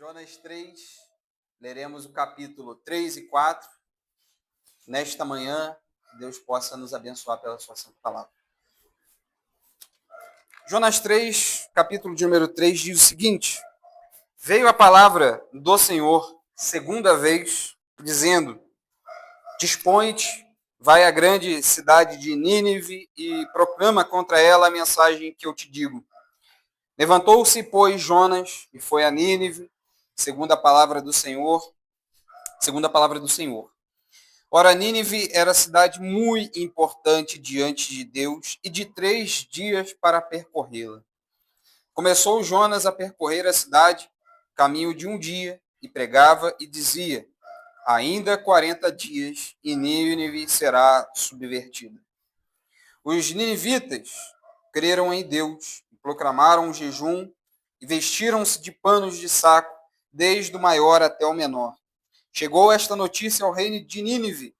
Jonas 3, leremos o capítulo 3 e 4. Nesta manhã, Deus possa nos abençoar pela sua santa palavra. Jonas 3, capítulo de número 3, diz o seguinte: Veio a palavra do Senhor, segunda vez, dizendo: Dispõe-te, vai à grande cidade de Nínive e proclama contra ela a mensagem que eu te digo. Levantou-se, pois, Jonas e foi a Nínive, segundo a palavra do Senhor. Ora, Nínive era cidade muito importante diante de Deus e de 3 dias para percorrê-la. Começou Jonas a percorrer a cidade, caminho de um dia, e pregava e dizia: ainda 40 dias e Nínive será subvertida. Os ninivitas creram em Deus, proclamaram um jejum e vestiram-se de panos de saco, desde o maior até o menor. Chegou esta notícia ao rei de Nínive.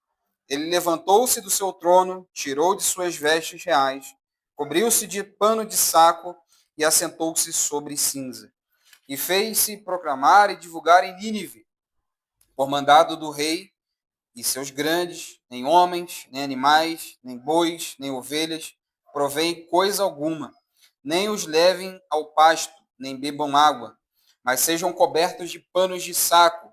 Ele levantou-se do seu trono, tirou de suas vestes reais, cobriu-se de pano de saco e assentou-se sobre cinza. E fez-se proclamar e divulgar em Nínive, por mandado do rei e seus grandes, nem homens, nem animais, nem bois, nem ovelhas, provém coisa alguma, nem os levem ao pasto, nem bebam água, mas sejam cobertos de pano de saco,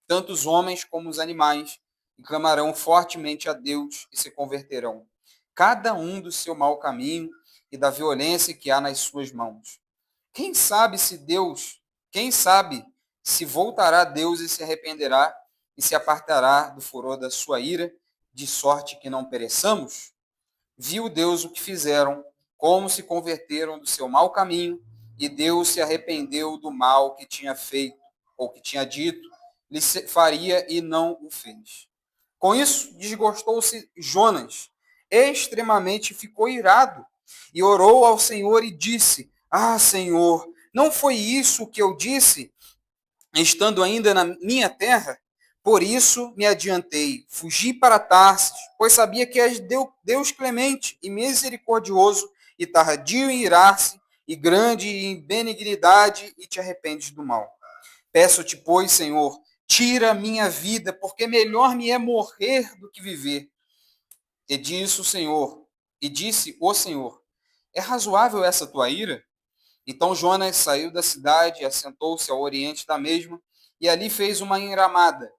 tanto os homens como os animais, e clamarão fortemente a Deus e se converterão, cada um do seu mau caminho e da violência que há nas suas mãos. Quem sabe se voltará a Deus e se arrependerá e se apartará do furor da sua ira, de sorte que não pereçamos? Viu Deus o que fizeram, como se converteram do seu mau caminho, e Deus se arrependeu do mal que tinha feito, ou que tinha dito, lhe faria e não o fez. Com isso, desgostou-se Jonas, extremamente ficou irado, e orou ao Senhor e disse: Ah, Senhor, não foi isso que eu disse, estando ainda na minha terra? Por isso me adiantei, fugi para Tarsis, pois sabia que és Deus clemente e misericordioso, e tardio em irar-se, e grande em benignidade, e te arrependes do mal. Peço-te, pois, Senhor, tira a minha vida, porque melhor me é morrer do que viver. E disse o Senhor, é razoável essa tua ira? Então Jonas saiu da cidade e assentou-se ao oriente da mesma, e ali fez uma enramada,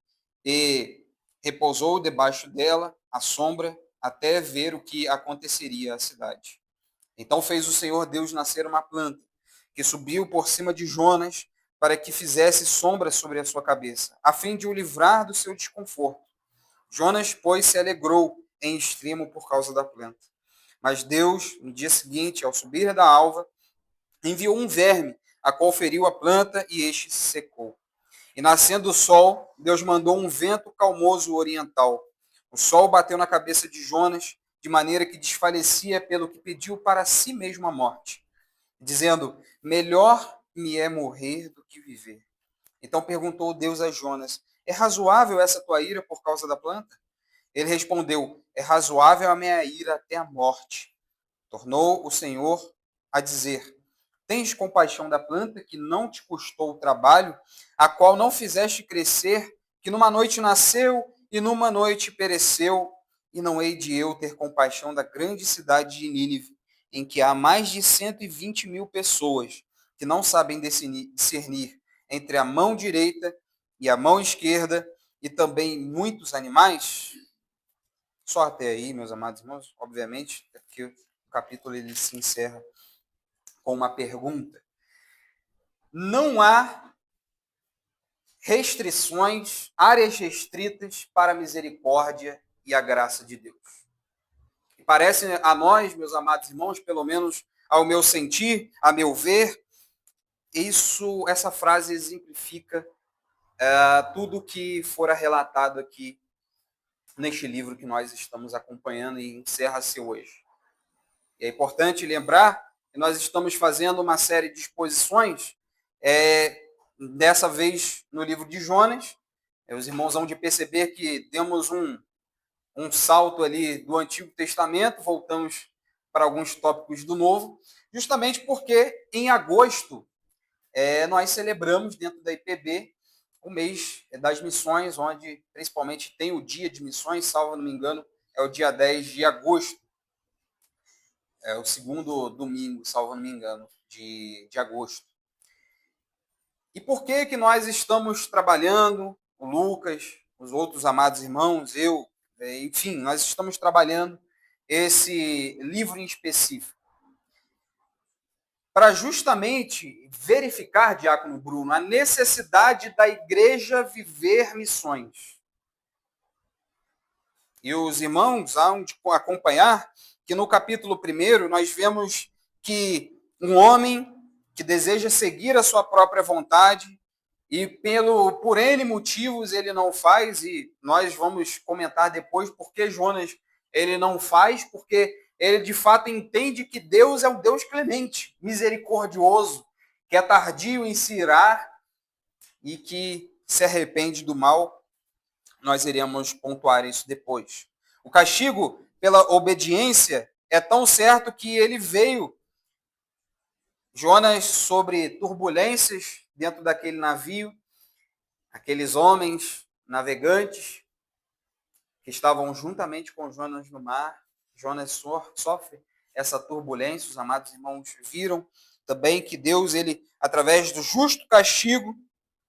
e repousou debaixo dela, à sombra, até ver o que aconteceria à cidade. Então fez o Senhor Deus nascer uma planta, que subiu por cima de Jonas, para que fizesse sombra sobre a sua cabeça, a fim de o livrar do seu desconforto. Jonas, pois, se alegrou em extremo por causa da planta. Mas Deus, no dia seguinte, ao subir da alva, enviou um verme, a qual feriu a planta, e este se secou. E nascendo o sol, Deus mandou um vento calmoso oriental. O sol bateu na cabeça de Jonas, de maneira que desfalecia, pelo que pediu para si mesmo a morte, dizendo: melhor me é morrer do que viver. Então perguntou Deus a Jonas: é razoável essa tua ira por causa da planta? Ele respondeu: é razoável a minha ira até a morte. Tornou o Senhor a dizer: tens compaixão da planta que não te custou o trabalho, a qual não fizeste crescer, que numa noite nasceu e numa noite pereceu, e não hei de eu ter compaixão da grande cidade de Nínive, em que há mais de 120.000 pessoas que não sabem discernir entre a mão direita e a mão esquerda, e também muitos animais? Só até aí, meus amados irmãos, obviamente, é porque o capítulo ele se encerra com uma pergunta. Não há restrições, áreas restritas para a misericórdia e a graça de Deus. E parece a nós, meus amados irmãos, pelo menos ao meu sentir, a meu ver, essa frase exemplifica tudo que fora relatado aqui neste livro que nós estamos acompanhando e encerra-se hoje. E é importante lembrar que nós estamos fazendo uma série de exposições, dessa vez no livro de Jonas. Os irmãos vão de perceber que demos um salto ali do Antigo Testamento, voltamos para alguns tópicos do Novo, justamente porque em agosto nós celebramos dentro da IPB o mês das missões, onde principalmente tem o dia de missões, salvo não me engano, é o dia 10 de agosto. É o segundo domingo, salvo não me engano, de agosto. E por que nós estamos trabalhando, o Lucas, os outros amados irmãos, eu, enfim, nós estamos trabalhando esse livro em específico? Para justamente verificar, Diácono Bruno, a necessidade da igreja viver missões. E os irmãos hão de acompanhar que no capítulo 1 nós vemos que um homem que deseja seguir a sua própria vontade e por N motivos ele não faz, e nós vamos comentar depois por que Jonas ele não faz, porque ele de fato entende que Deus é um Deus clemente, misericordioso, que é tardio em se irar e que se arrepende do mal. Nós iremos pontuar isso depois. O castigo pela obediência é tão certo que ele veio. Jonas, sobre turbulências dentro daquele navio, aqueles homens navegantes que estavam juntamente com Jonas no mar. Jonas sofre essa turbulência. Os amados irmãos viram também que Deus, ele, através do justo castigo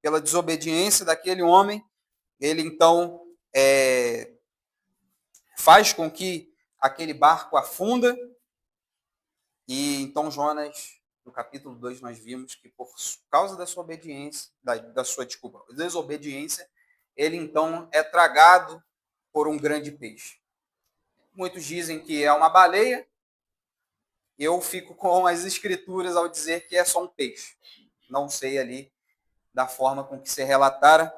pela desobediência daquele homem, ele então faz com que aquele barco afunda. E então Jonas, no capítulo 2, nós vimos que por causa da sua obediência, da sua desobediência, ele então é tragado por um grande peixe. Muitos dizem que é uma baleia. Eu fico com as escrituras ao dizer que é só um peixe. Não sei ali da forma com que se relatara,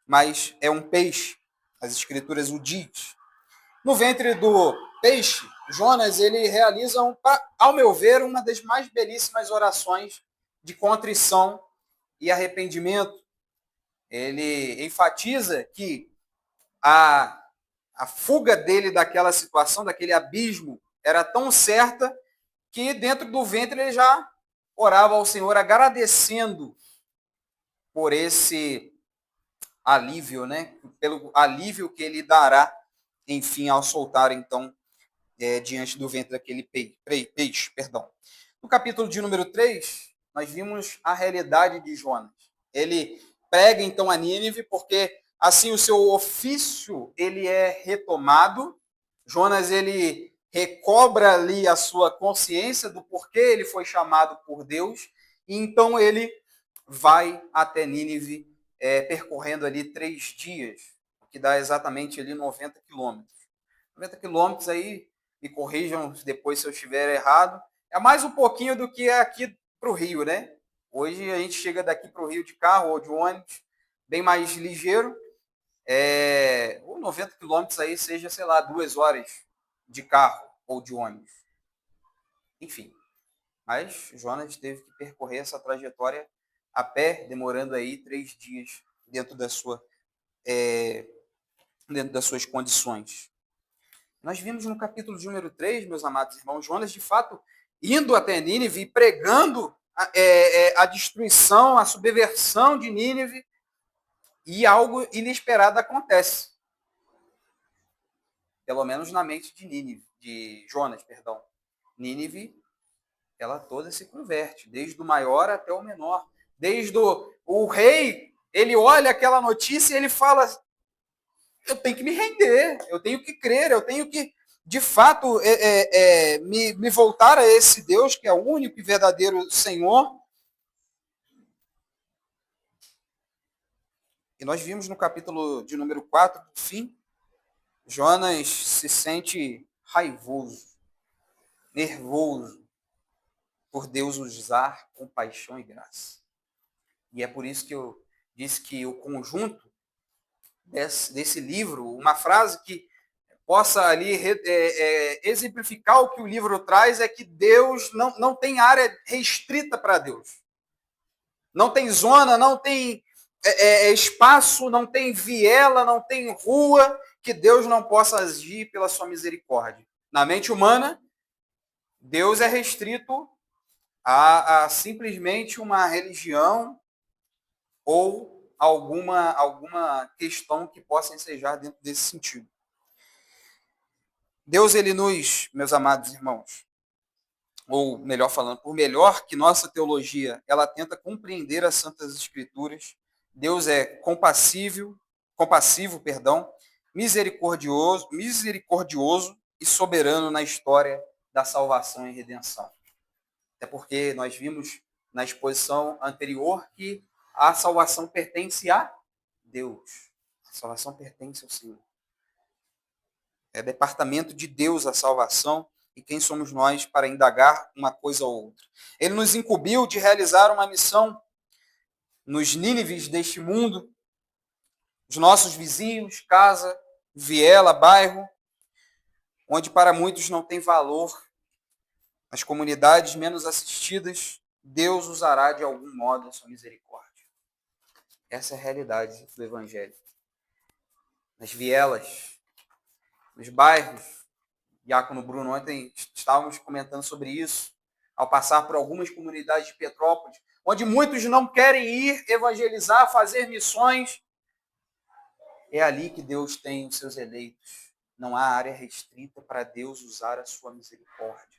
mas é um peixe. As escrituras o diz. No ventre do peixe, Jonas ele realiza, ao meu ver, uma das mais belíssimas orações de contrição e arrependimento. Ele enfatiza que a fuga dele daquela situação, daquele abismo, era tão certa que dentro do ventre ele já orava ao Senhor agradecendo por esse alívio, né? Pelo alívio que ele dará, enfim, ao soltar, então, diante do ventre daquele peixe. No capítulo de número 3, nós vimos a realidade de Jonas. Ele prega, então, a Nínive, porque assim o seu ofício ele é retomado. Jonas ele recobra ali a sua consciência do porquê ele foi chamado por Deus, e então ele vai até Nínive, percorrendo ali 3 dias, que dá exatamente ali 90 quilômetros. 90 quilômetros aí, me corrijam depois se eu estiver errado, é mais um pouquinho do que é aqui para o Rio, né? Hoje a gente chega daqui para o Rio de carro ou de ônibus, bem mais ligeiro. Ou 90 quilômetros aí seja, sei lá, 2 horas de carro ou de ônibus. Enfim, mas Jonas teve que percorrer essa trajetória a pé, demorando aí 3 dias dentro das suas condições. Nós vimos no capítulo de número 3, meus amados irmãos, Jonas, de fato, indo até Nínive e pregando a destruição, a subversão de Nínive, e algo inesperado acontece. Pelo menos na mente de Jonas. Nínive, ela toda se converte, desde o maior até o menor. Desde o rei, ele olha aquela notícia e ele fala: eu tenho que me render, eu tenho que crer, eu tenho que, de fato, me voltar a esse Deus que é o único e verdadeiro Senhor. E nós vimos no capítulo de número 4, do fim, Jonas se sente raivoso, nervoso, por Deus usar compaixão e graça. E é por isso que eu disse que o conjunto desse livro, uma frase que possa ali exemplificar o que o livro traz, é que Deus não tem área restrita para Deus. Não tem zona, não tem espaço, não tem viela, não tem rua que Deus não possa agir pela sua misericórdia. Na mente humana, Deus é restrito a simplesmente uma religião ou alguma questão que possa ensejar dentro desse sentido. Deus, ele nos, meus amados irmãos, ou melhor falando, por melhor que nossa teologia, ela tenta compreender as Santas Escrituras, Deus é compassivo, misericordioso e soberano na história da salvação e redenção. Até porque nós vimos na exposição anterior que a salvação pertence a Deus. A salvação pertence ao Senhor. É departamento de Deus a salvação, e quem somos nós para indagar uma coisa ou outra. Ele nos incumbiu de realizar uma missão nos Nínives deste mundo, os nossos vizinhos, casa, viela, bairro, onde para muitos não tem valor, as comunidades menos assistidas, Deus usará de algum modo a sua misericórdia. Essa é a realidade do Evangelho. Nas vielas, nos bairros, Diácono Bruno, ontem estávamos comentando sobre isso, ao passar por algumas comunidades de Petrópolis, onde muitos não querem ir evangelizar, fazer missões. É ali que Deus tem os seus eleitos. Não há área restrita para Deus usar a sua misericórdia.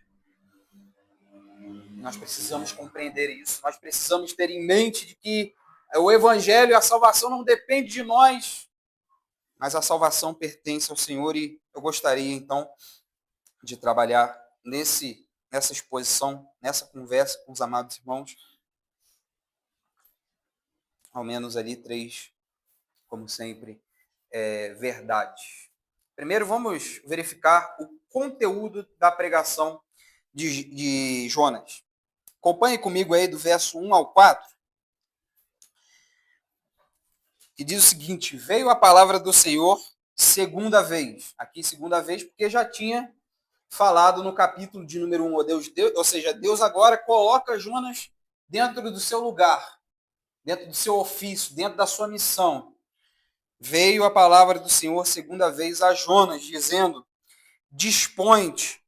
Nós precisamos compreender isso. Nós precisamos ter em mente de que o Evangelho e a salvação não dependem de nós, mas a salvação pertence ao Senhor, e eu gostaria, então, de trabalhar nessa exposição, nessa conversa com os amados irmãos, ao menos ali 3, como sempre, verdades. Primeiro, vamos verificar o conteúdo da pregação de Jonas. Acompanhe comigo aí do verso 1 ao 4, que diz o seguinte: veio a palavra do Senhor segunda vez. Aqui, segunda vez, porque já tinha falado no capítulo de número 1, ou seja, Deus agora coloca Jonas dentro do seu lugar, dentro do seu ofício, dentro da sua missão. Veio a palavra do Senhor segunda vez a Jonas, dizendo: dispõe-te,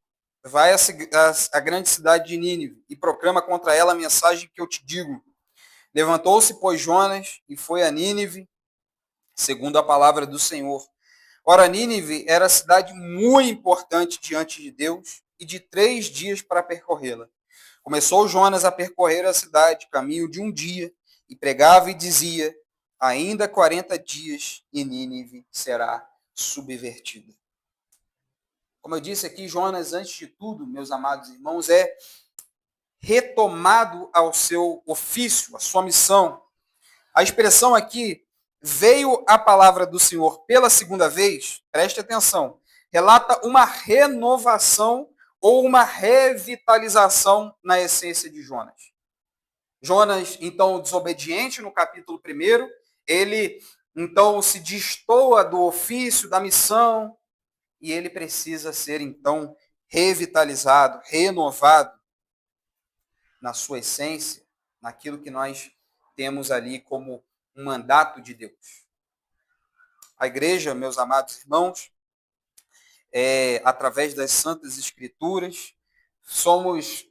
vai à grande cidade de Nínive e proclama contra ela a mensagem que eu te digo. Levantou-se, pois, Jonas e foi a Nínive, segundo a palavra do Senhor. Ora, Nínive era cidade muito importante diante de Deus e de 3 dias para percorrê-la. Começou Jonas a percorrer a cidade, caminho de um dia, e pregava e dizia: ainda 40 dias e Nínive será subvertida. Como eu disse aqui, Jonas, antes de tudo, meus amados irmãos, é retomado ao seu ofício, à sua missão. A expressão aqui, veio a palavra do Senhor pela segunda vez, preste atenção, relata uma renovação ou uma revitalização na essência de Jonas. Jonas, então, desobediente no capítulo 1, ele, então, se destoa do ofício, da missão, e ele precisa ser, então, revitalizado, renovado na sua essência, naquilo que nós temos ali como um mandato de Deus. A igreja, meus amados irmãos, através das Santas Escrituras, somos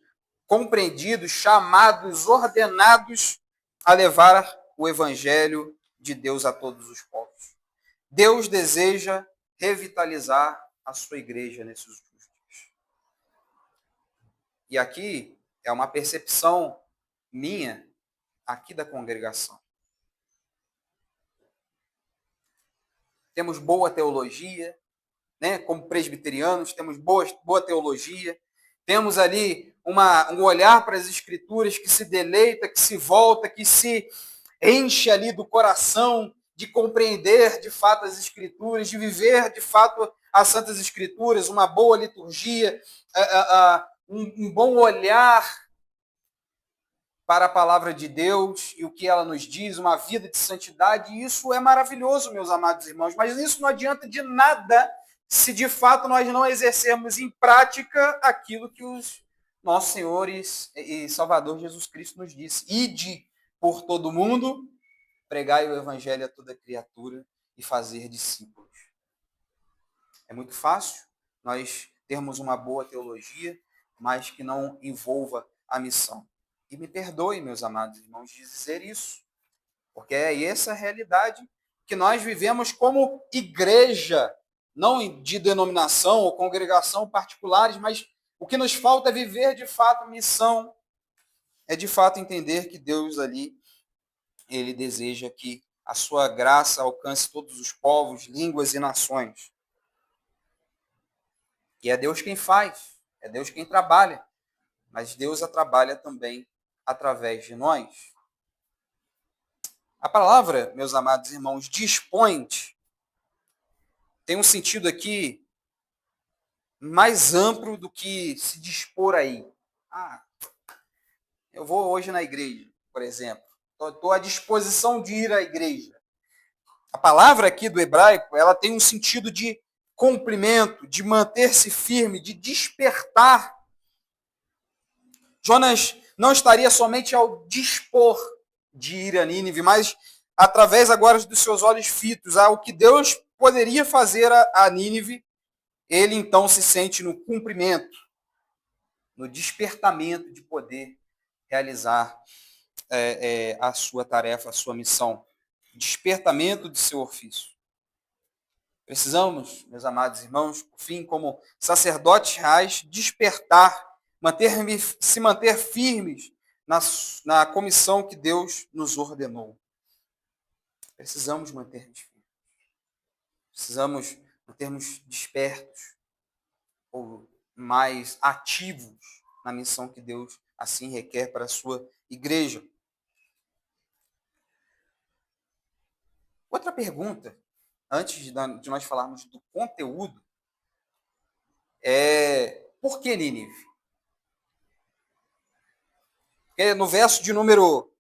compreendidos, chamados, ordenados a levar o Evangelho de Deus a todos os povos. Deus deseja revitalizar a sua igreja nesses últimos dias. E aqui é uma percepção minha, aqui da congregação. Temos boa teologia, né? Como presbiterianos, temos boa teologia, temos ali um olhar para as Escrituras que se deleita, que se volta, que se enche ali do coração de compreender de fato as Escrituras, de viver de fato as Santas Escrituras, uma boa liturgia, um bom olhar para a palavra de Deus e o que ela nos diz, uma vida de santidade. E isso é maravilhoso, meus amados irmãos, mas isso não adianta de nada se de fato nós não exercermos em prática aquilo que os nossos senhores e Salvador Jesus Cristo nos disse: ide por todo mundo, pregai o evangelho a toda criatura e fazer discípulos. É muito fácil nós termos uma boa teologia, mas que não envolva a missão. E me perdoe, meus amados irmãos, de dizer isso, porque é essa a realidade que nós vivemos como igreja, não de denominação ou congregação particulares, mas o que nos falta é viver de fato missão, é de fato entender que Deus ali, ele deseja que a sua graça alcance todos os povos, línguas e nações. E é Deus quem faz, é Deus quem trabalha, mas Deus a trabalha também através de nós. A palavra, meus amados irmãos, dispõe, tem um sentido aqui mais amplo do que se dispor aí. Ah, eu vou hoje na igreja, por exemplo. Estou à disposição de ir à igreja. A palavra aqui do hebraico, ela tem um sentido de cumprimento, de manter-se firme, de despertar. Jonas não estaria somente ao dispor de ir a Nínive, mas através agora dos seus olhos fitos ao que Deus poderia fazer a Nínive, ele então se sente no cumprimento, no despertamento de poder realizar a sua tarefa, a sua missão. Despertamento de seu ofício. Precisamos, meus amados irmãos, por fim, como sacerdotes reais, despertar, se manter firmes na comissão que Deus nos ordenou. Precisamos manter-nos firmes. Precisamos mantermos despertos ou mais ativos na missão que Deus assim requer para a sua igreja. Outra pergunta, antes de nós falarmos do conteúdo, é por que Nínive? Porque no verso de número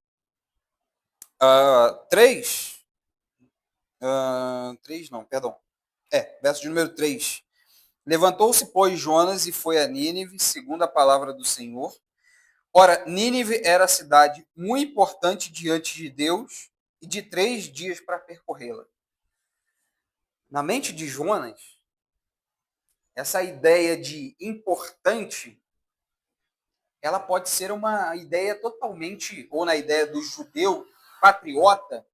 3, 3 não, perdão, verso de número 3, levantou-se, pois, Jonas e foi a Nínive, segundo a palavra do Senhor. Ora, Nínive era a cidade muito importante diante de Deus e de 3 dias para percorrê-la. Na mente de Jonas, essa ideia de importante, ela pode ser uma ideia totalmente, ou na ideia do judeu patriota,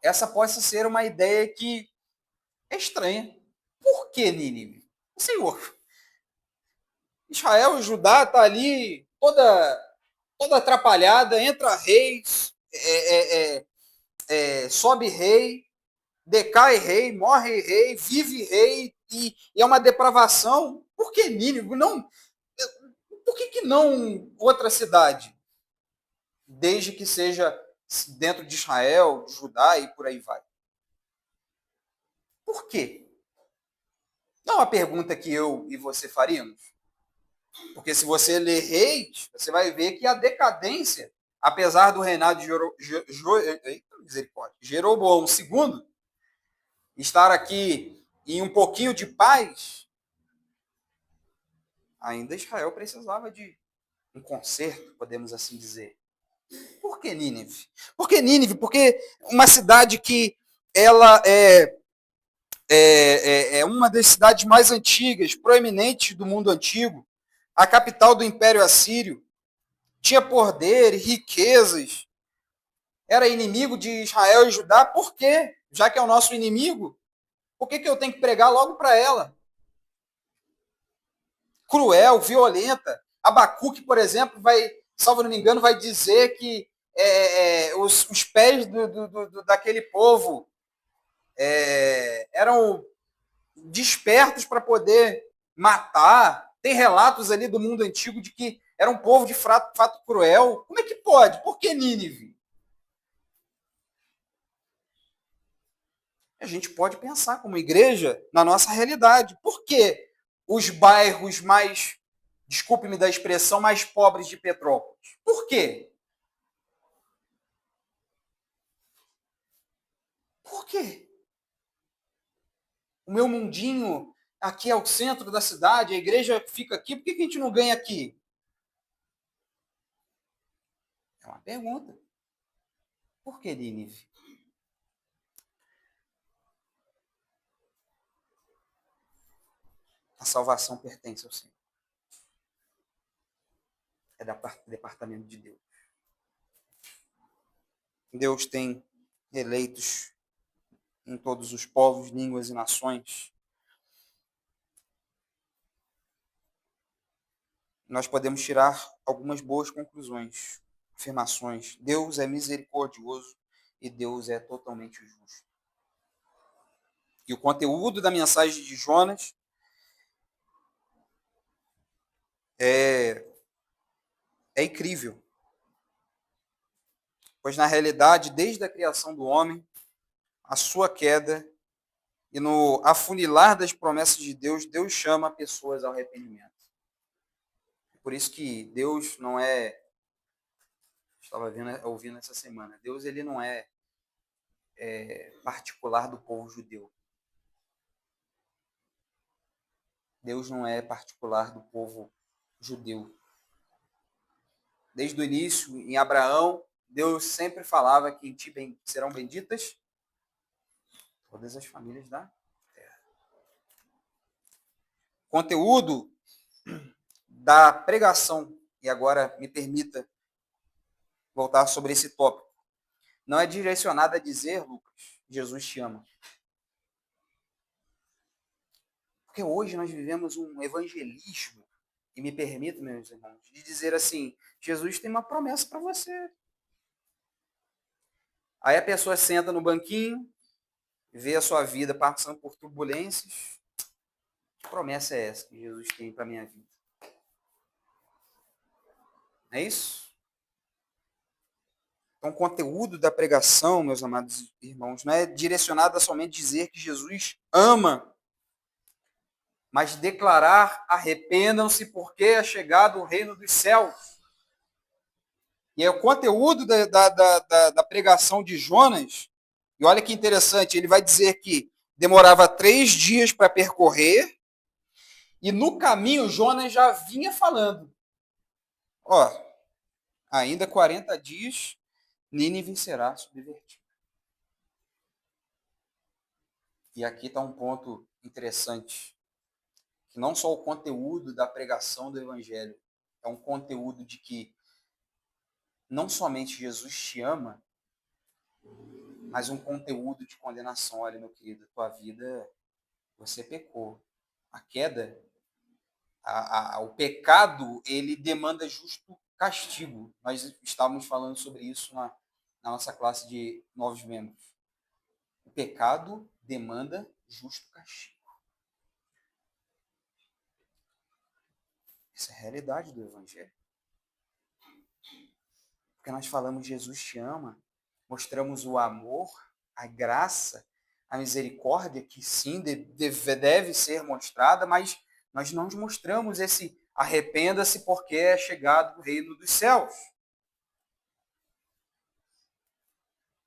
essa possa ser uma ideia que é estranha. Por que Nínive? Senhor, Israel, Judá está ali toda atrapalhada, entra reis, sobe rei, decai rei, morre rei, vive rei, e é uma depravação. Por que Nínive? Não, por que não outra cidade? Desde que seja dentro de Israel, de Judá e por aí vai. Por quê? Não é uma pergunta que eu e você faríamos. Porque se você ler Reis, você vai ver que a decadência, apesar do reinado de Jeroboão II estar aqui em um pouquinho de paz, ainda Israel precisava de um conserto, podemos assim dizer. Por que Nínive? Por que Nínive? Porque uma cidade que ela é uma das cidades mais antigas, proeminentes do mundo antigo, a capital do Império Assírio, tinha poder, riquezas, era inimigo de Israel e Judá, por quê? Já que é o nosso inimigo, por que eu tenho que pregar logo para ela? Cruel, violenta. Abacuque, por exemplo, salvo não me engano, vai dizer que os pés daquele povo eram despertos para poder matar. Tem relatos ali do mundo antigo de que era um povo de fato cruel. Como é que pode? Por que Nínive? A gente pode pensar como igreja na nossa realidade. Por que os bairros mais, desculpe-me da expressão, mais pobres de Petrópolis? Por quê? Por quê? O meu mundinho aqui é o centro da cidade, a igreja fica aqui, por que a gente não ganha aqui? É uma pergunta. Por que Nínive? A salvação pertence ao Senhor. é do departamento de Deus. Deus tem eleitos em todos os povos, línguas e nações. Nós podemos tirar algumas boas conclusões, afirmações. Deus é misericordioso e Deus é totalmente justo. E o conteúdo da mensagem de Jonas é incrível. Pois, na realidade, desde a criação do homem, a sua queda e no afunilar das promessas de Deus, Deus chama pessoas ao arrependimento. Por isso que Deus não é... Estava ouvindo essa semana. Deus ele não é particular do povo judeu. Deus não é particular do povo judeu. Desde o início, em Abraão, Deus sempre falava que em ti serão benditas todas as famílias da terra. Conteúdo da pregação, e agora me permita voltar sobre esse tópico, não é direcionado a dizer, Lucas, Jesus te ama. Porque hoje nós vivemos um evangelismo, e me permita, meus irmãos, de dizer assim, Jesus tem uma promessa para você. Aí a pessoa senta no banquinho, vê a sua vida passando por turbulências. Que promessa é essa que Jesus tem para a minha vida? Não é isso? Então, o conteúdo da pregação, meus amados irmãos, não é direcionado a somente dizer que Jesus ama, mas declarar: arrependam-se porque é chegado o reino dos céus. E é o conteúdo da pregação de Jonas, e olha que interessante, ele vai dizer que demorava 3 dias para percorrer, e no caminho Jonas já vinha falando: ó, ainda 40 dias, Nínive será subvertida. E aqui está um ponto interessante, que não só o conteúdo da pregação do evangelho, é um conteúdo de que não somente Jesus te ama, mas um conteúdo de condenação. Olha, meu querido, tua vida, você pecou. A queda, o pecado, ele demanda justo castigo. Nós estávamos falando sobre isso na nossa classe de novos membros. O pecado demanda justo castigo. Essa é a realidade do evangelho. Porque nós falamos Jesus te ama, mostramos o amor, a graça, a misericórdia, que sim, deve ser mostrada, mas nós não mostramos esse arrependa-se porque é chegado o reino dos céus.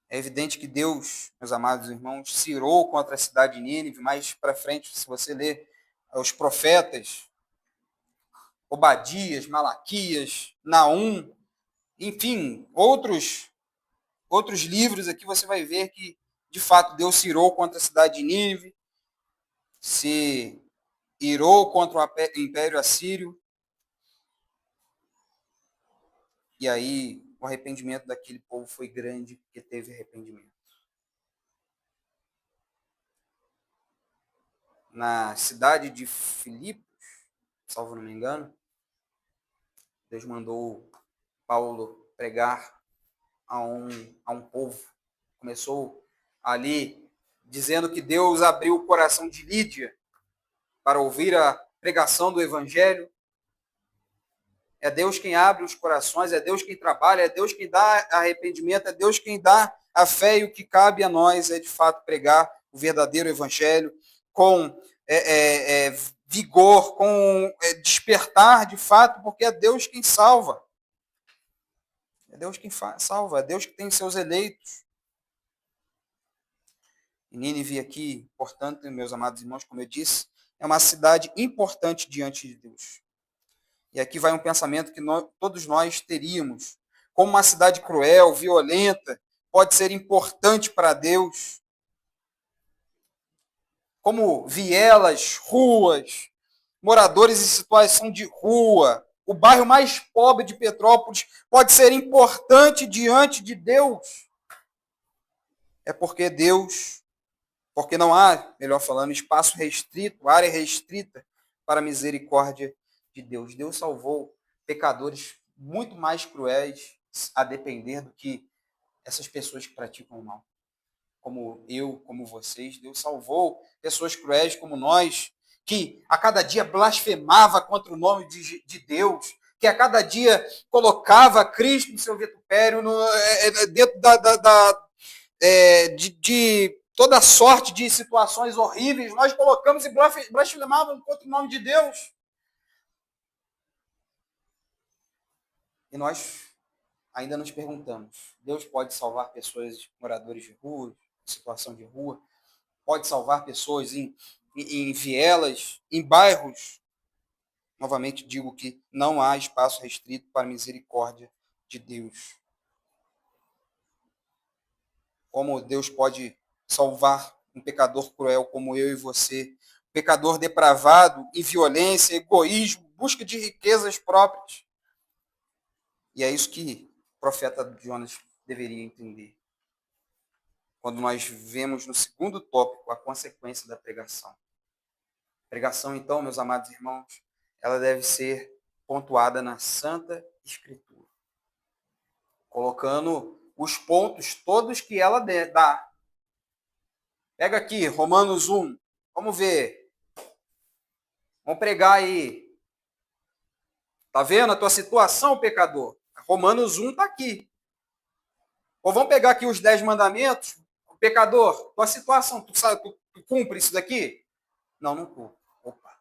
É evidente que Deus, meus amados irmãos, se irou contra a cidade de Nínive. Mais para frente, se você ler os profetas, Obadias, Malaquias, Naum, enfim, outros livros aqui, você vai ver que, de fato, Deus se irou contra a cidade de Nínive, se irou contra o Império Assírio, e aí o arrependimento daquele povo foi grande, porque teve arrependimento. Na cidade de Filipos, salvo não me engano, Deus mandou Paulo pregar a um povo. Começou ali dizendo que Deus abriu o coração de Lídia para ouvir a pregação do evangelho. É Deus quem abre os corações, é Deus quem trabalha, é Deus quem dá arrependimento, é Deus quem dá a fé, e o que cabe a nós é de fato pregar o verdadeiro evangelho com vigor, com despertar de fato, porque é Deus quem salva. É Deus quem salva, é Deus que tem seus eleitos. E Nínive aqui, portanto, meus amados irmãos, como eu disse, é uma cidade importante diante de Deus. E aqui vai um pensamento que todos nós teríamos. Como uma cidade cruel, violenta, pode ser importante para Deus. Como vielas, ruas, moradores em situação de rua, o bairro mais pobre de Petrópolis, pode ser importante diante de Deus? É porque não há, melhor falando, espaço restrito, área restrita para a misericórdia de Deus. Deus salvou pecadores muito mais cruéis, a depender do que essas pessoas que praticam o mal. Como eu, como vocês, Deus salvou pessoas cruéis como nós, que a cada dia blasfemava contra o nome de Deus, que a cada dia colocava Cristo no seu vitupério, dentro de toda sorte de situações horríveis, nós colocamos e blasfemávamos contra o nome de Deus. E nós ainda nos perguntamos, Deus pode salvar pessoas, moradores de rua, em situação de rua? Pode salvar pessoas em vielas, em bairros? Novamente digo que não há espaço restrito para a misericórdia de Deus. Como Deus pode salvar um pecador cruel como eu e você, um pecador depravado, em violência, egoísmo, busca de riquezas próprias? E é isso que o profeta Jonas deveria entender. Quando nós vemos no segundo tópico a consequência da pregação. A pregação, então, meus amados irmãos, ela deve ser pontuada na Santa Escritura, colocando os pontos todos que ela dá. Pega aqui, Romanos 1, vamos ver. Vamos pregar aí. Tá vendo a tua situação, pecador? Romanos 1 está aqui. Ou vamos pegar aqui os 10 mandamentos. Pecador, tua situação, tu sabe, tu cumpre isso daqui? Não, não cumpre. Opa.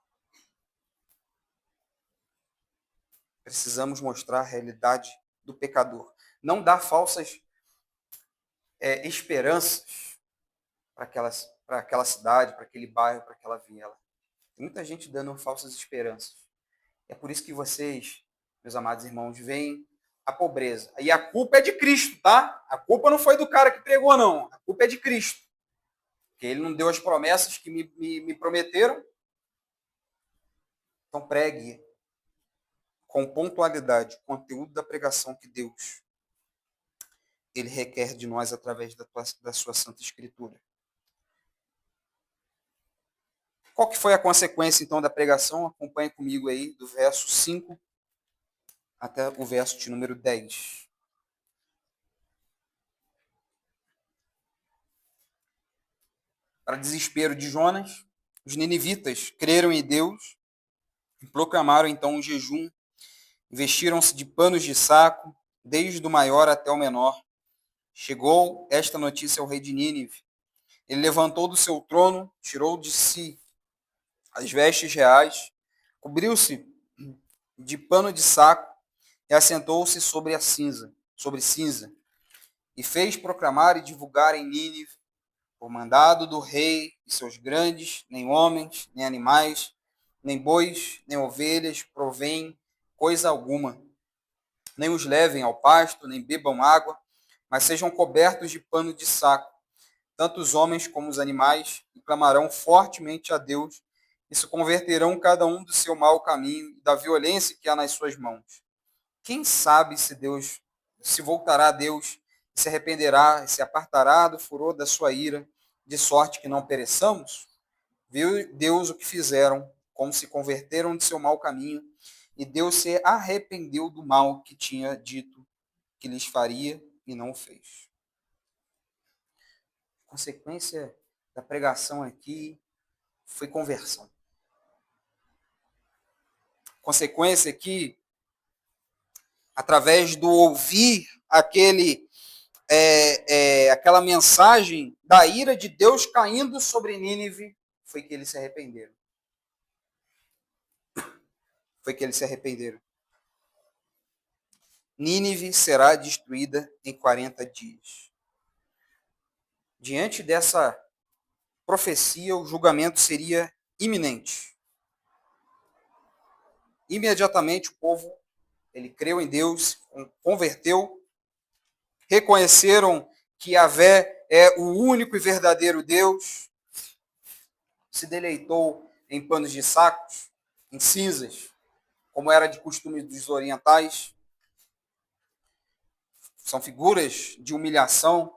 Precisamos mostrar a realidade do pecador. Não dar falsas esperanças para aquela cidade, para aquele bairro, para aquela viela. Tem muita gente dando falsas esperanças. É por isso que vocês, meus amados irmãos, veem a pobreza. E a culpa é de Cristo, tá? A culpa não foi do cara que pregou, não. A culpa é de Cristo. Porque ele não deu as promessas que me prometeram. Então pregue com pontualidade o conteúdo da pregação que Deus ele requer de nós através da sua Santa Escritura. Qual que foi a consequência, então, da pregação? Acompanhe comigo aí, do verso 5 até o verso de número 10. Para desespero de Jonas, os ninivitas creram em Deus e proclamaram, então, um jejum. Vestiram-se de panos de saco, desde o maior até o menor. Chegou esta notícia ao rei de Nínive. Ele levantou do seu trono, tirou de si as vestes reais, cobriu-se de pano de saco e assentou-se sobre cinza, e fez proclamar e divulgar em Nínive, por mandado do rei e seus grandes, nem homens, nem animais, nem bois, nem ovelhas, provém coisa alguma. Nem os levem ao pasto, nem bebam água, mas sejam cobertos de pano de saco. Tanto os homens como os animais, e clamarão fortemente a Deus, e se converterão cada um do seu mau caminho e da violência que há nas suas mãos. Quem sabe se voltará a Deus, se arrependerá e se apartará do furor da sua ira, de sorte que não pereçamos? Viu Deus o que fizeram, como se converteram de seu mau caminho, e Deus se arrependeu do mal que tinha dito que lhes faria e não o fez. A consequência da pregação aqui foi conversão. A consequência aqui, através do ouvir aquela mensagem da ira de Deus caindo sobre Nínive, foi que eles se arrependeram. Nínive será destruída em 40 dias. Diante dessa profecia, o julgamento seria iminente. Imediatamente o povo, ele creu em Deus, converteu, reconheceram que Yahvé é o único e verdadeiro Deus, se deleitou em panos de sacos, em cinzas, como era de costume dos orientais. São figuras de humilhação.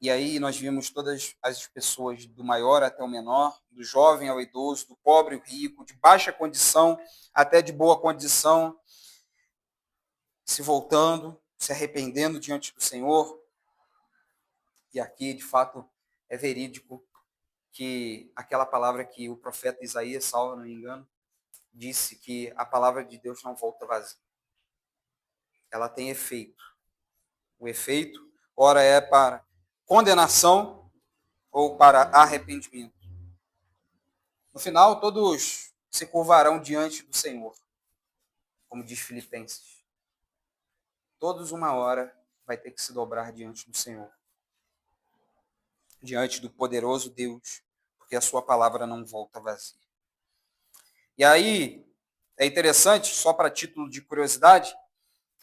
E aí nós vimos todas as pessoas, do maior até o menor, do jovem ao idoso, do pobre ao rico, de baixa condição até de boa condição, se voltando, se arrependendo diante do Senhor. E aqui, de fato, é verídico que aquela palavra que o profeta Isaías, salvo não me engano, disse que a palavra de Deus não volta vazia. Ela tem efeito. O efeito, ora é para condenação ou para arrependimento. No final, todos se curvarão diante do Senhor, como diz Filipenses. Todos uma hora vai ter que se dobrar diante do Senhor, diante do poderoso Deus, porque a sua palavra não volta vazia. E aí, é interessante, só para título de curiosidade,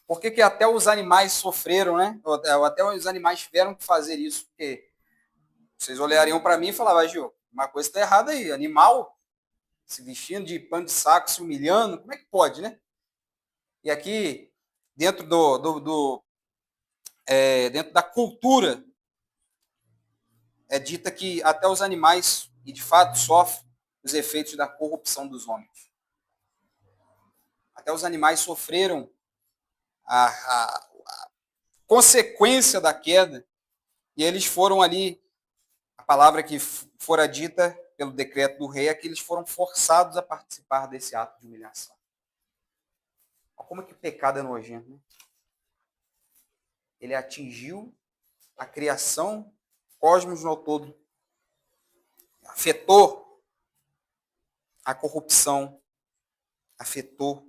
por que até os animais sofreram, né? Ou até os animais tiveram que fazer isso, porque vocês olhariam para mim e falavam, Gil, uma coisa está errada aí, animal se vestindo de pano de saco, se humilhando, como é que pode, né? E aqui, dentro dentro da cultura, é dita que até os animais, e de fato, sofrem os efeitos da corrupção dos homens. Até os animais sofreram a consequência da queda, e eles foram ali, a palavra que fora dita pelo decreto do rei é que eles foram forçados a participar desse ato de humilhação. Olha como é que o pecado é nojento, né? Ele atingiu a criação, cosmos no todo, afetou a corrupção, afetou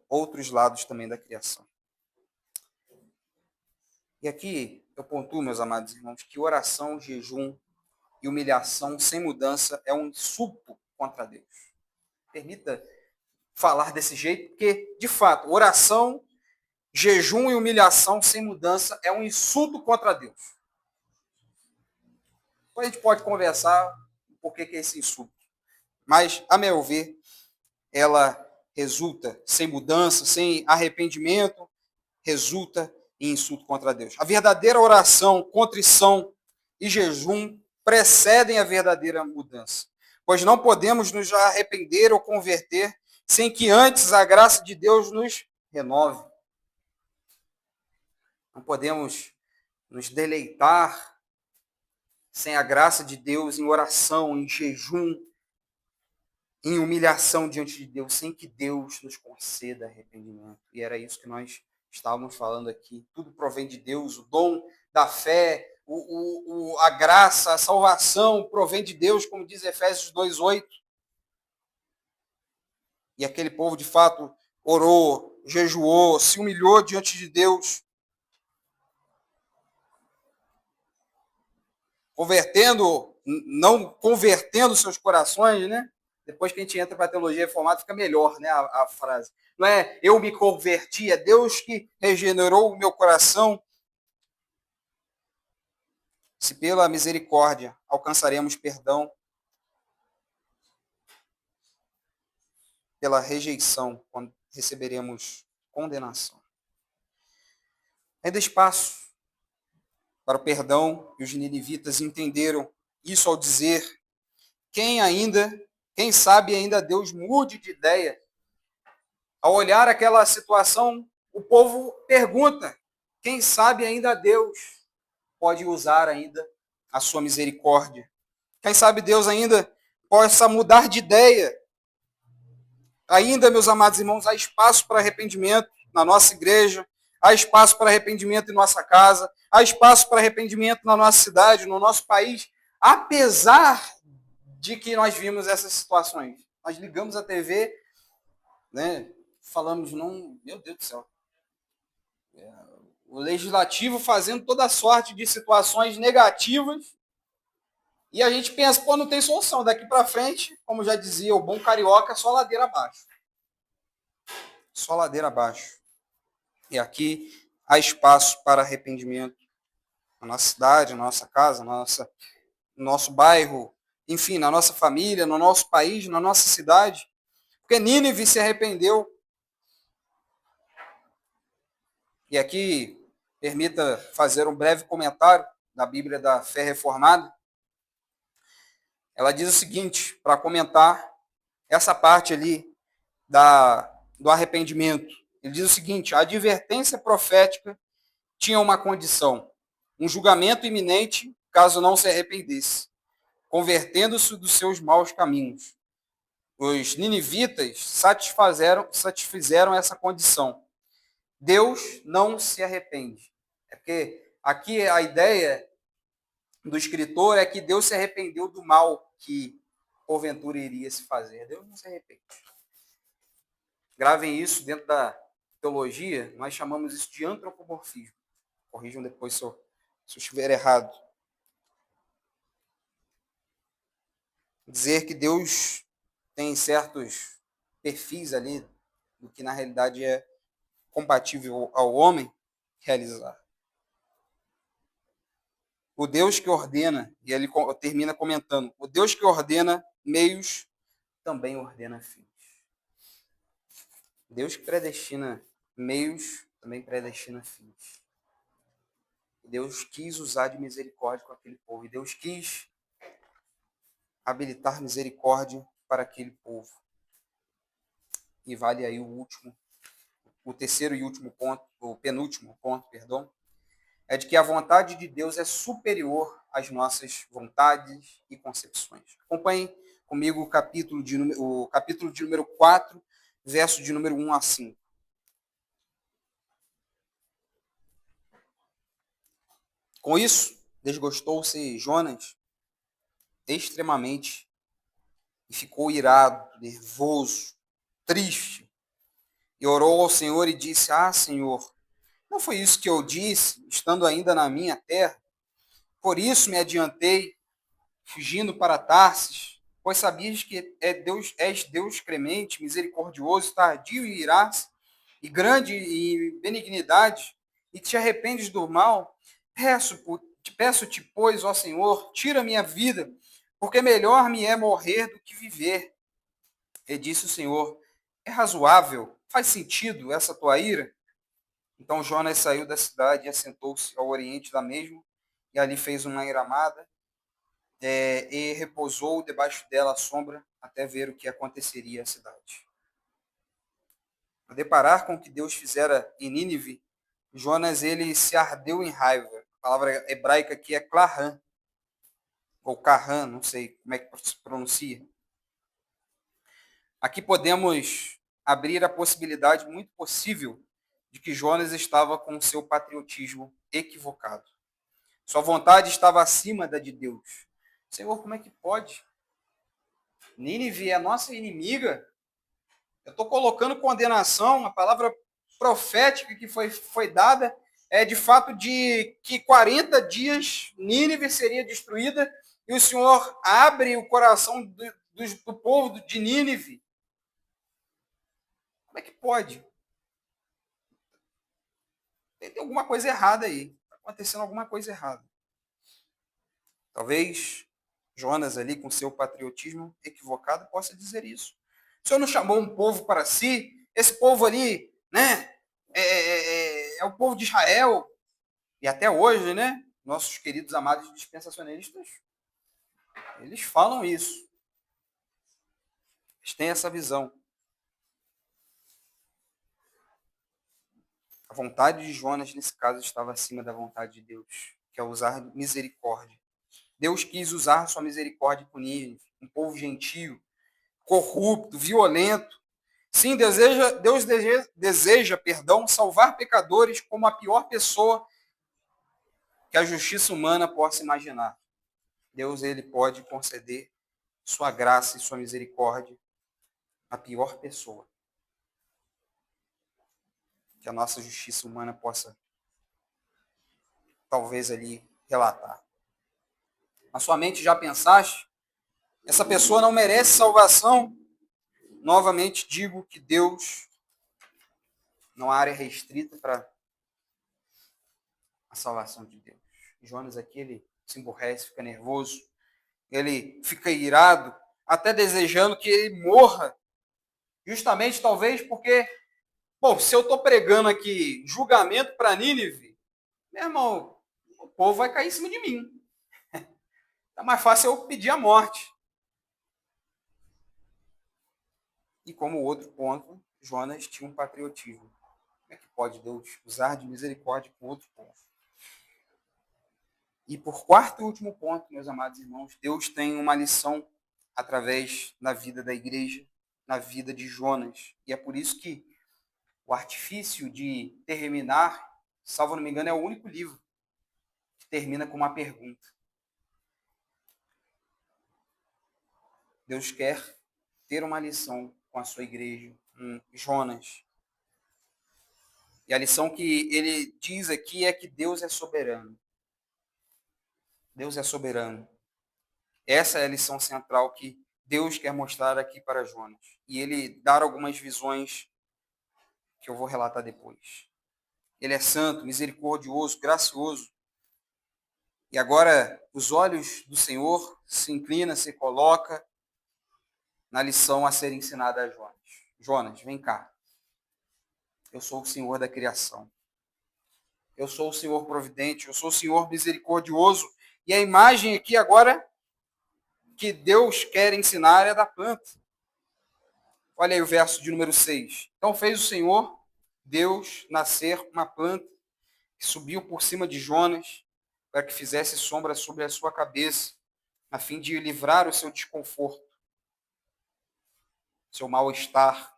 outros lados também da criação. E aqui eu pontuo, meus amados irmãos, que oração, jejum e humilhação sem mudança é um insulto contra Deus. Permita falar desse jeito, porque, de fato, oração, jejum e humilhação sem mudança é um insulto contra Deus. Depois a gente pode conversar por que é esse insulto. Mas, a meu ver, ela resulta sem mudança, sem arrependimento, resulta em insulto contra Deus. A verdadeira oração, contrição e jejum precedem a verdadeira mudança, pois não podemos nos arrepender ou converter sem que antes a graça de Deus nos renove. Não podemos nos deleitar sem a graça de Deus em oração, em jejum, em humilhação diante de Deus, sem que Deus nos conceda arrependimento. E era isso que nós estávamos falando aqui. Tudo provém de Deus, o dom da fé, a graça, a salvação provém de Deus, como diz Efésios 2:8. E aquele povo, de fato, orou, jejuou, se humilhou diante de Deus, não convertendo seus corações, né? Depois que a gente entra para a teologia reformada, fica melhor, né, a frase. Não é eu me converti, é Deus que regenerou o meu coração. Se pela misericórdia alcançaremos perdão, pela rejeição, quando receberemos condenação. Ainda espaço para o perdão, e os ninivitas entenderam isso ao dizer: quem sabe ainda Deus mude de ideia. Ao olhar aquela situação, o povo pergunta: quem sabe ainda Deus pode usar ainda a sua misericórdia? Quem sabe Deus ainda possa mudar de ideia? Ainda, meus amados irmãos, há espaço para arrependimento na nossa igreja, há espaço para arrependimento em nossa casa, há espaço para arrependimento na nossa cidade, no nosso país, apesar de que nós vimos essas situações. Nós ligamos a TV, né, falamos, não, meu Deus do céu, o legislativo fazendo toda sorte de situações negativas, e a gente pensa, pô, não tem solução. Daqui para frente, como já dizia o bom carioca, só ladeira abaixo. Só ladeira abaixo. E aqui há espaço para arrependimento na nossa cidade, na nossa casa, no nosso bairro enfim, na nossa família, no nosso país, na nossa cidade. Porque Nínive se arrependeu. E aqui, permita fazer um breve comentário da Bíblia da Fé Reformada. Ela diz o seguinte, para comentar essa parte ali do arrependimento. Ele diz o seguinte: a advertência profética tinha uma condição, um julgamento iminente caso não se arrependesse, convertendo-se dos seus maus caminhos. Os ninivitas satisfizeram essa condição. Deus não se arrepende. É porque aqui a ideia do escritor é que Deus se arrependeu do mal que porventura iria se fazer. Deus não se arrepende. Gravem isso dentro da teologia, nós chamamos isso de antropomorfismo. Corrijam depois se eu estiver errado. Dizer que Deus tem certos perfis ali do que na realidade é compatível ao homem realizar. O Deus que ordena, e ele termina comentando, o Deus que ordena meios também ordena fins. Deus que predestina meios também predestina fins. Deus quis usar de misericórdia com aquele povo, e Deus quis habilitar misericórdia para aquele povo. E vale aí o terceiro e último ponto, o penúltimo ponto, perdão, é de que a vontade de Deus é superior às nossas vontades e concepções. Acompanhem comigo o capítulo de número 4, verso de número 1 a 5. Com isso, desgostou-se Jonas extremamente e ficou irado, nervoso, triste. E orou ao Senhor e disse: Ah, Senhor, não foi isso que eu disse, estando ainda na minha terra? Por isso me adiantei, fugindo para Tarsis, pois sabias que és Deus clemente, misericordioso, tardio em irar-se, e grande em benignidade, e te arrependes do mal. Peço-te, pois, ó Senhor, tira minha vida, porque melhor me é morrer do que viver. E disse o Senhor: é razoável? Faz sentido essa tua ira? Então Jonas saiu da cidade e assentou-se ao oriente da mesma, e ali fez uma enramada, e repousou debaixo dela à sombra, até ver o que aconteceria à cidade. Ao deparar com o que Deus fizera em Nínive, Jonas ele se ardeu em raiva. A palavra hebraica aqui é clarã, ou carran, não sei como é que se pronuncia. Aqui podemos abrir a possibilidade muito possível de que Jonas estava com o seu patriotismo equivocado. Sua vontade estava acima da de Deus. Senhor, como é que pode? Nínive é a nossa inimiga. Eu estou colocando condenação, a palavra profética que foi dada é de fato de que 40 dias Nínive seria destruída, e o Senhor abre o coração do povo de Nínive. Como é que pode? Tem alguma coisa errada aí. Está acontecendo alguma coisa errada. Talvez Jonas ali, com seu patriotismo equivocado, possa dizer isso. O Senhor não chamou um povo para si? Esse povo ali, né? É o povo de Israel. E até hoje, né? Nossos queridos amados dispensacionalistas, eles falam isso. Eles têm essa visão. A vontade de Jonas, nesse caso, estava acima da vontade de Deus, que é usar misericórdia. Deus quis usar sua misericórdia com Nínive, um povo gentio, corrupto, violento. Sim, Deus deseja, salvar pecadores como a pior pessoa que a justiça humana possa imaginar. Deus ele pode conceder sua graça e sua misericórdia à pior pessoa que a nossa justiça humana possa talvez ali relatar. Na sua mente já pensaste? Essa pessoa não merece salvação? Novamente digo que Deus não há área restrita para a salvação de Deus. Jonas aqui, ele se emborrece, fica nervoso, Ele fica irado, até desejando que ele morra, justamente talvez porque, bom, se eu estou pregando aqui julgamento para Nínive, meu irmão, o povo vai cair em cima de mim. É mais fácil eu pedir a morte. E como outro ponto, Jonas tinha um patriotismo. Como é que pode Deus usar de misericórdia com outro povo? E por quarto e último ponto, meus amados irmãos, Deus tem uma lição através da vida da igreja, na vida de Jonas. E é por isso que o artifício de terminar, salvo não me engano, é o único livro que termina com uma pergunta. Deus quer ter uma lição com a sua igreja, com Jonas. E a lição que ele diz aqui é que Deus é soberano. Deus é soberano. Essa é a lição central que Deus quer mostrar aqui para Jonas. E ele dá algumas visões que eu vou relatar depois. Ele é santo, misericordioso, gracioso. E agora os olhos do Senhor se inclinam, se coloca na lição a ser ensinada a Jonas. Jonas, vem cá. Eu sou o Senhor da criação. Eu sou o Senhor providente, eu sou o Senhor misericordioso. E a imagem aqui agora que Deus quer ensinar é da planta. Olha aí o verso de número 6. Então fez o Senhor, Deus, nascer uma planta que subiu por cima de Jonas para que fizesse sombra sobre a sua cabeça, a fim de livrar o seu desconforto, seu mal-estar,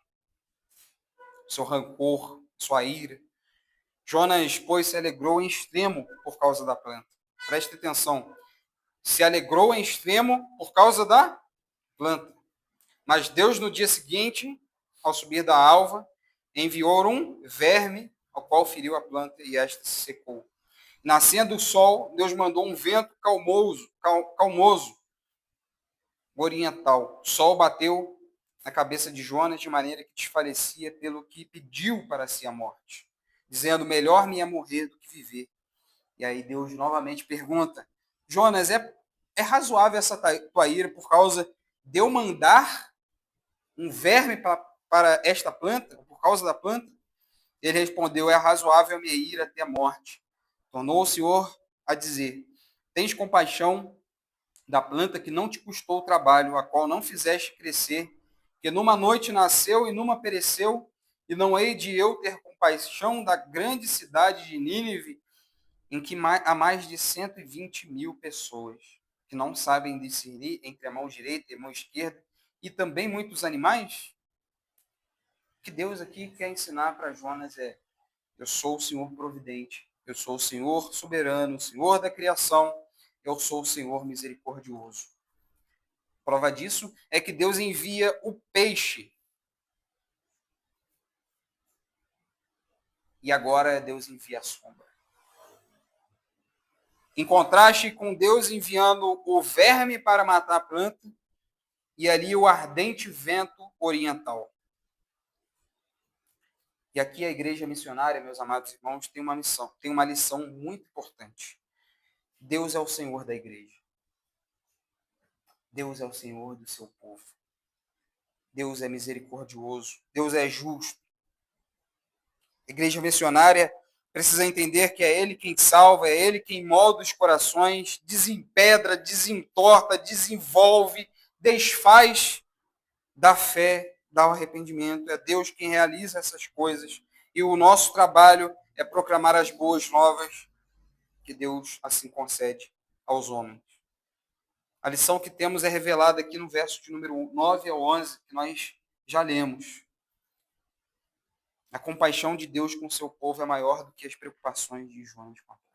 seu rancor, sua ira. Jonas, pois, se alegrou em extremo por causa da planta. Preste atenção. Se alegrou em extremo por causa da planta. Mas Deus, no dia seguinte, ao subir da alva, enviou um verme, ao qual feriu a planta e esta se secou. Nascendo o sol, Deus mandou um vento calmoso, oriental. O sol bateu na cabeça de Jonas de maneira que desfalecia, pelo que pediu para si a morte, dizendo: melhor me é morrer do que viver. E aí Deus novamente pergunta: Jonas, é razoável essa tua ira por causa de eu mandar um verme para esta planta, por causa da planta? Ele respondeu: é razoável a minha ira até a morte. Tornou o Senhor a dizer: tens compaixão da planta que não te custou trabalho, a qual não fizeste crescer, que numa noite nasceu e numa pereceu, e não hei de eu ter compaixão da grande cidade de Nínive, em que há mais de 120 mil pessoas, que não sabem discernir entre a mão direita e a mão esquerda, e também muitos animais? O que Deus aqui quer ensinar para Jonas é: eu sou o Senhor providente, eu sou o Senhor soberano, o Senhor da criação, eu sou o Senhor misericordioso. Prova disso é que Deus envia o peixe. E agora Deus envia a sombra. Em contraste com Deus enviando o verme para matar a planta, e ali o ardente vento oriental. E aqui a igreja missionária, meus amados irmãos, tem uma missão, tem uma lição muito importante. Deus é o Senhor da igreja. Deus é o Senhor do seu povo. Deus é misericordioso. Deus é justo. A igreja missionária precisa entender que é Ele quem salva, é Ele quem molda os corações, desempedra, desentorta, desenvolve, desfaz da fé, dá o arrependimento. É Deus quem realiza essas coisas. E o nosso trabalho é proclamar as boas novas que Deus assim concede aos homens. A lição que temos é revelada aqui no verso de número 9 ao 11, que nós já lemos. A compaixão de Deus com o seu povo é maior do que as preocupações de Jonas com a terra.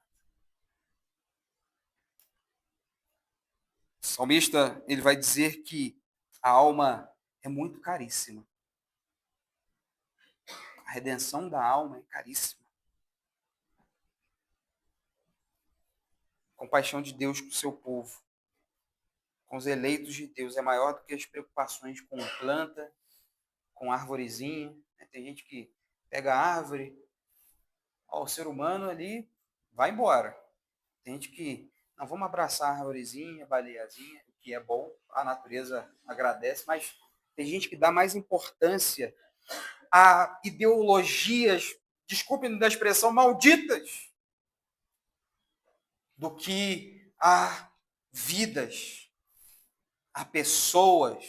O salmista, ele vai dizer que a alma é muito caríssima. A redenção da alma é caríssima. A compaixão de Deus com o seu povo, com os eleitos de Deus, é maior do que as preocupações com planta, com arvorezinha. Tem gente que pega a árvore, o ser humano ali vai embora. Tem gente que, não, vamos abraçar a arvorezinha, a baleiazinha, que é bom, a natureza agradece, mas tem gente que dá mais importância a ideologias, desculpem da expressão, malditas, do que a vidas, a pessoas.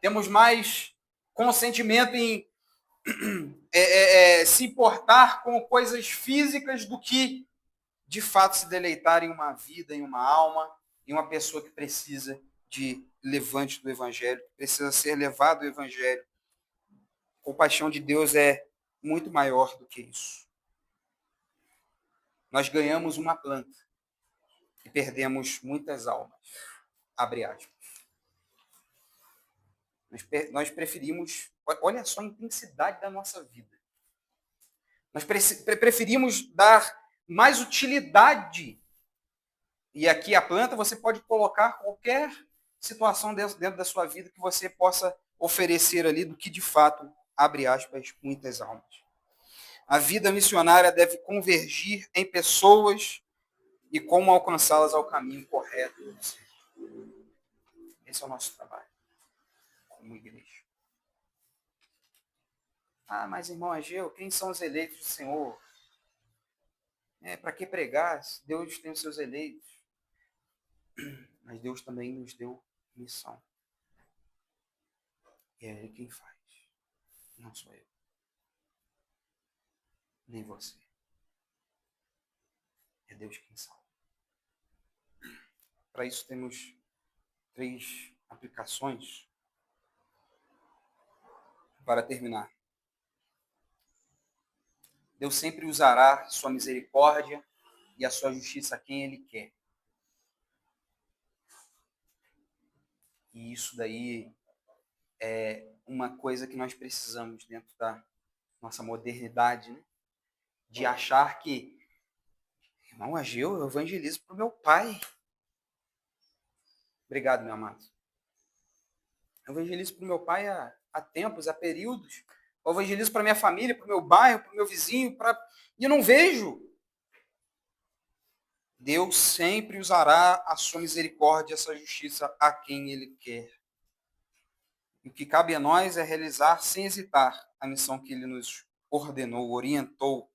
Temos mais consentimento em se importar com coisas físicas do que, de fato, se deleitar em uma vida, em uma alma, em uma pessoa que precisa de levante do Evangelho, que precisa ser levado ao Evangelho. A compaixão de Deus é muito maior do que isso. Nós ganhamos uma planta e perdemos muitas almas. Abre aspas. Nós preferimos, olha só a intensidade da nossa vida. Nós preferimos dar mais utilidade. E aqui a planta, você pode colocar qualquer situação dentro da sua vida que você possa oferecer ali do que de fato, abre aspas, muitas almas. A vida missionária deve convergir em pessoas e como alcançá-las ao caminho correto. Esse é o nosso trabalho como igreja. Ah, mas irmão Ageu, quem são os eleitos do Senhor? Para que pregar? Deus tem os seus eleitos. Mas Deus também nos deu missão. E é Ele quem faz. Não sou eu. Nem você. É Deus quem salva. Para isso temos 3 aplicações. Para terminar. Deus sempre usará sua misericórdia e a sua justiça a quem Ele quer. E isso daí é uma coisa que nós precisamos dentro da nossa modernidade, né? De achar que, irmão Ageu, eu evangelizo para o meu pai. Obrigado, meu amado. Eu evangelizo para o meu pai há tempos, há períodos. Eu evangelizo para a minha família, para o meu bairro, para o meu vizinho, e eu não vejo. Deus sempre usará a sua misericórdia e a sua justiça a quem Ele quer. E o que cabe a nós é realizar sem hesitar a missão que Ele nos ordenou, orientou.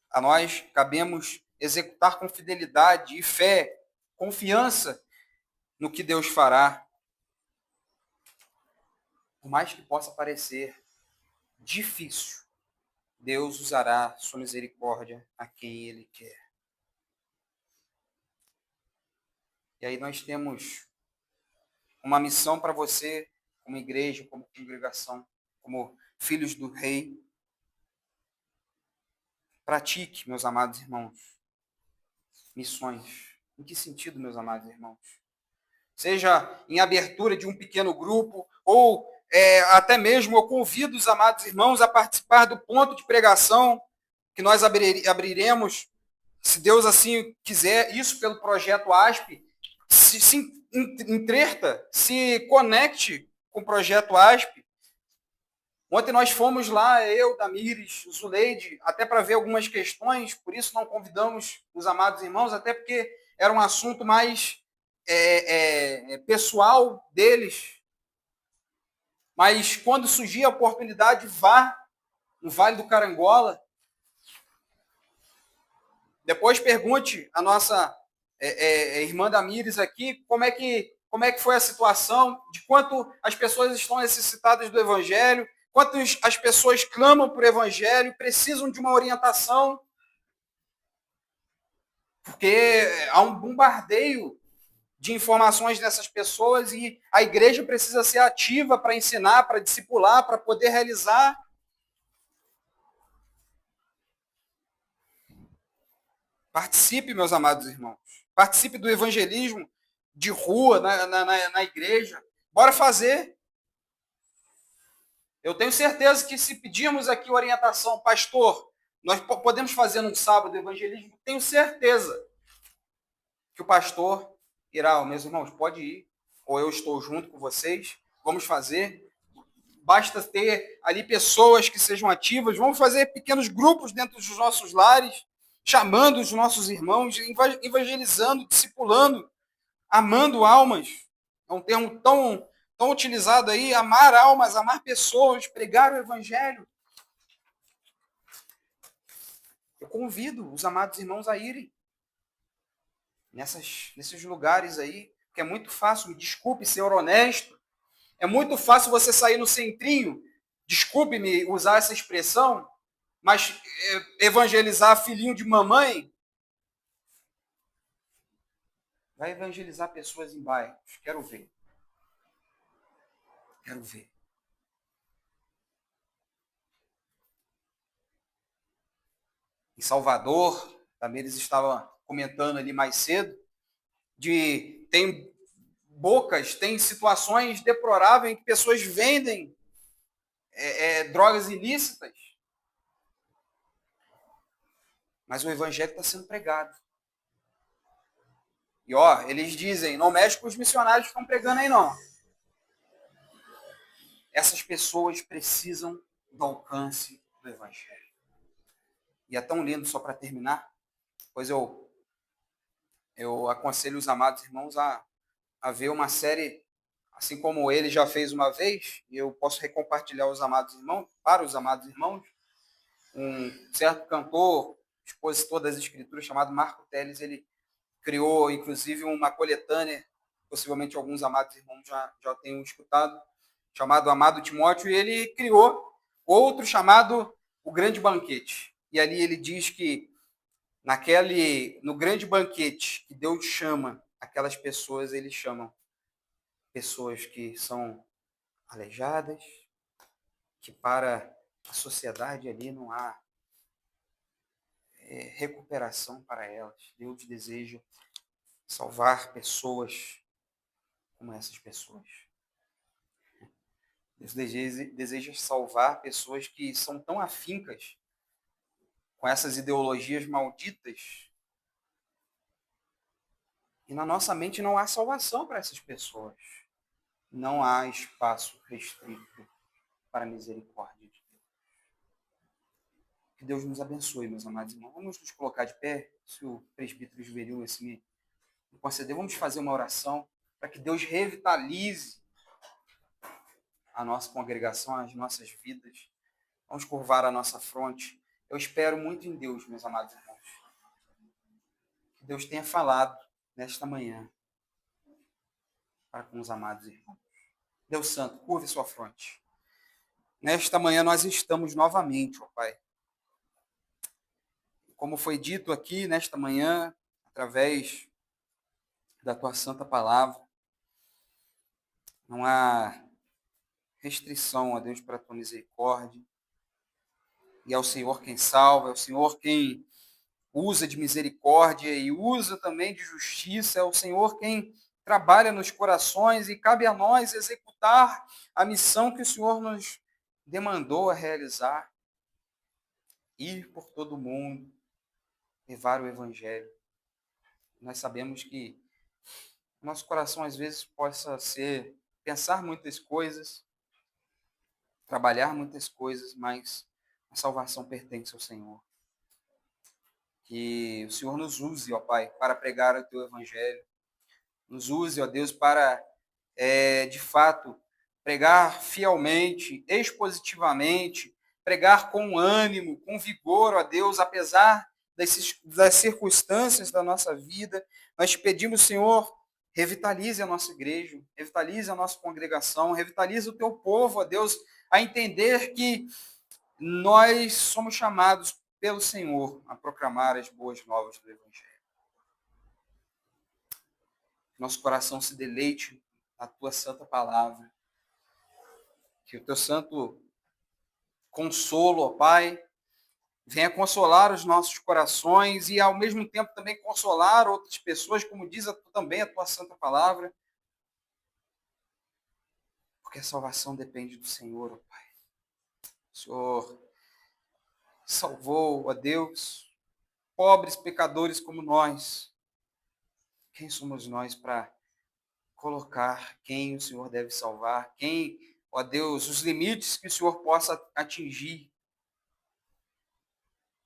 A nós cabemos executar com fidelidade e fé, confiança no que Deus fará. Por mais que possa parecer difícil, Deus usará sua misericórdia a quem Ele quer. E aí nós temos uma missão para você, como igreja, como congregação, como filhos do Rei. Pratique, meus amados irmãos, missões. Em que sentido, meus amados irmãos? Seja em abertura de um pequeno grupo, ou até mesmo eu convido os amados irmãos a participar do ponto de pregação que nós abriremos, se Deus assim quiser, isso pelo projeto ASP. Se entreta, se conecte com o projeto ASP. Ontem nós fomos lá, eu, Damires, Zuleide, até para ver algumas questões, por isso não convidamos os amados irmãos, até porque era um assunto mais pessoal deles. Mas quando surgir a oportunidade, vá no Vale do Carangola. Depois pergunte a nossa irmã Damires aqui como é que foi a situação, de quanto as pessoas estão necessitadas do Evangelho, quanto as pessoas clamam por Evangelho, precisam de uma orientação, porque há um bombardeio de informações dessas pessoas e a igreja precisa ser ativa para ensinar, para discipular, para poder realizar. Participe, meus amados irmãos. Participe do evangelismo de rua, na igreja. Bora fazer. Eu tenho certeza que se pedirmos aqui orientação, pastor, nós podemos fazer num sábado evangelismo, tenho certeza que o pastor irá, meus irmãos, pode ir, ou eu estou junto com vocês, vamos fazer. Basta ter ali pessoas que sejam ativas, vamos fazer pequenos grupos dentro dos nossos lares, chamando os nossos irmãos, evangelizando, discipulando, amando almas. É um termo tão utilizado aí, amar almas, amar pessoas, pregar o evangelho. Eu convido os amados irmãos a irem nesses lugares aí, que é muito fácil, me desculpe ser honesto, é muito fácil você sair no centrinho, desculpe-me usar essa expressão, mas evangelizar filhinho de mamãe, vai evangelizar pessoas em bairros. Quero ver. Quero ver. Em Salvador, também eles estavam comentando ali mais cedo, tem situações deploráveis em que pessoas vendem drogas ilícitas, mas o evangelho está sendo pregado. E eles dizem, não mexe com os missionários que estão pregando aí não. Essas pessoas precisam do alcance do evangelho. E é tão lindo, só para terminar, pois eu aconselho os amados irmãos a ver uma série, assim como ele já fez uma vez, e eu posso recompartilhar para os amados irmãos, um certo cantor, expositor das escrituras, chamado Marco Teles, ele criou, inclusive, uma coletânea, possivelmente alguns amados irmãos já tenham escutado, chamado Amado Timóteo, e ele criou outro chamado O Grande Banquete. E ali ele diz que no grande banquete que Deus chama aquelas pessoas, ele chama pessoas que são aleijadas, que para a sociedade ali não há recuperação para elas. Deus deseja salvar pessoas como essas pessoas. Deus deseja salvar pessoas que são tão afincas com essas ideologias malditas, e na nossa mente não há salvação para essas pessoas. Não há espaço restrito para a misericórdia de Deus. Que Deus nos abençoe, meus amados irmãos. Vamos nos colocar de pé, se o presbítero juvenil assim me conceder. Vamos fazer uma oração para que Deus revitalize a nossa congregação, as nossas vidas. Vamos curvar a nossa fronte. Eu espero muito em Deus, meus amados irmãos. Que Deus tenha falado nesta manhã para com os amados irmãos. Deus Santo, curve sua fronte. Nesta manhã nós estamos novamente, ó Pai. Como foi dito aqui nesta manhã, através da tua santa palavra, não há restrição, ó Deus, para a tua misericórdia. E é o Senhor quem salva, é o Senhor quem usa de misericórdia e usa também de justiça, é o Senhor quem trabalha nos corações, e cabe a nós executar a missão que o Senhor nos demandou a realizar. Ir por todo o mundo, levar o Evangelho. Nós sabemos que nosso coração às vezes possa pensar muitas coisas, trabalhar muitas coisas, mas a salvação pertence ao Senhor. Que o Senhor nos use, ó Pai, para pregar o teu Evangelho. Nos use, ó Deus, para, de fato, pregar fielmente, expositivamente, pregar com ânimo, com vigor, ó Deus, apesar das circunstâncias da nossa vida. Nós te pedimos, Senhor, revitalize a nossa igreja, revitalize a nossa congregação, revitalize o teu povo, ó Deus, a entender que nós somos chamados pelo Senhor a proclamar as boas novas do Evangelho. Nosso coração se deleite na tua santa palavra. Que o teu santo consolo, ó Pai, venha consolar os nossos corações e, ao mesmo tempo, também consolar outras pessoas, como diz também a tua santa palavra. Porque a salvação depende do Senhor, ó Pai. O Senhor salvou, ó Deus, pobres pecadores como nós. Quem somos nós para colocar quem o Senhor deve salvar? Quem, ó Deus, os limites que o Senhor possa atingir?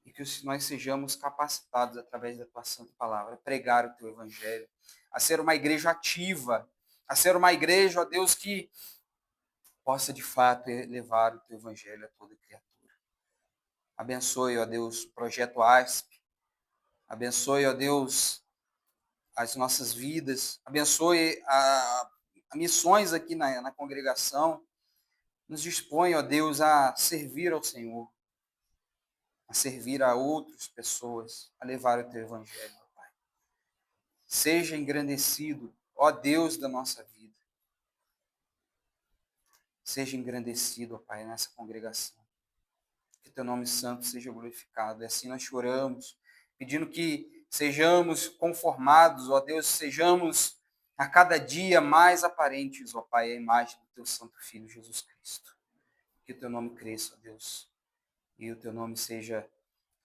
E e que nós sejamos capacitados através da tua santa palavra a pregar o teu evangelho, a ser uma igreja ativa, a ser uma igreja, ó Deus, que possa de fato levar o teu evangelho a toda criatura. Abençoe, ó Deus, o projeto ASP, abençoe, ó Deus, as nossas vidas, abençoe a missões aqui na congregação, nos dispõe, ó Deus, a servir ao Senhor, a servir a outras pessoas, a levar o teu evangelho, ó Pai. Seja engrandecido, ó Deus da nossa vida. Seja engrandecido, ó Pai, nessa congregação. Que teu nome santo seja glorificado. E assim nós choramos, pedindo que sejamos conformados, ó Deus, sejamos a cada dia mais aparentes, ó Pai, a imagem do teu santo Filho Jesus Cristo. Que o teu nome cresça, ó Deus, e o teu nome seja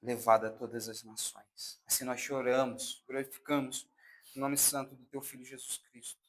levado a todas as nações. Assim nós choramos, glorificamos o nome santo do teu Filho Jesus Cristo.